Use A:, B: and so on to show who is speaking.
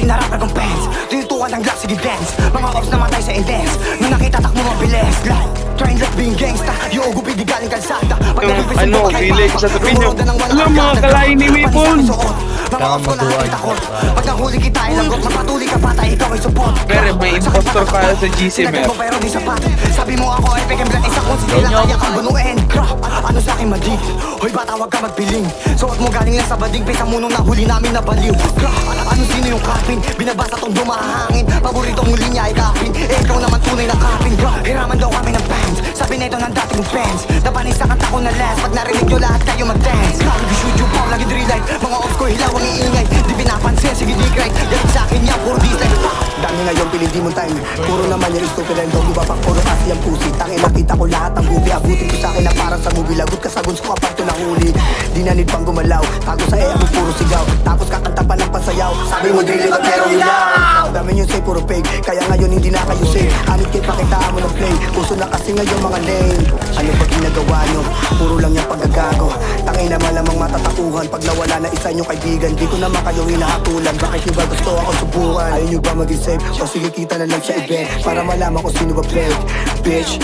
A: pinarapper kong pants. Tinutukan ng Glock, sige dance. Mga ops namatay sa intense. Nung nakita takmo mabilis like train like being gangsta. Yung gupid di galing kalsada.
B: Ano, feeling sa tabi nyo. Alam mga kalain ni Mipon.
A: Mga ops ko lahat itakot. Pag nahuli kita ay langgot, magpatuloy ka patay, ikaw ay support.
B: Pero may impostor ka sa GC,
A: Sinagad mo pero di sapat. Sabi mo ako ay peking black isa kung sige lang kaya kang bunuin. Crap, ano sa'kin madi? Hoy bata wag ka magpiling. Suot mo galing lang sa bading pesa mo nung nahuli namin na baliw. Crap, ano sino yung kapin? Binabasa tong dumahangin. Paborito mong linya ay kapin. Ikaw naman tunay na kapin. Crap, hiraman daw kami ng fans. Sabi na ito ng dating fans. Napanis sa kanta ko na last. Pag narinig nyo lahat kayo mag-dance. Crap, we shoot you pop, lagi drill life. Mga off ko hilaw ang iingay. Di pinapansin, sige di cry. Galit sa'kin yan, puro dislike. Dami ngayon pilindi mong time. Puro naman yung stupid and dog. Iba pa puro kasi ang pusi. Tangin nakita ko lahat ang gubi. Abutin ko sa'kin na parang sa movie. Lagot ka sa guns ko kapag ito nahuli. Di na need pang gumalaw. Tago sa mo puro sigaw. Tapos kakanta pa ng pasayaw. Sabi mo drilling at meron ilaw. Dami nyo say puro fake. Kaya ngayon hindi na kayo safe. Amit kayo pakitaan mo ng play. Puso na kasi ngayon mga name. Ano ba ginagawa nyo? Puro lang yung paggagago. Tangin na malamang matatakuhan. Pag nawala na isa nyong kaibigan. Di ko naman kayo hinahatulan. Bakit nyo ba gusto ako subukan? Ayaw nyo ba maging safe? O sige kita na lang sa event. Para malaman kung sino ba fake. Bitch.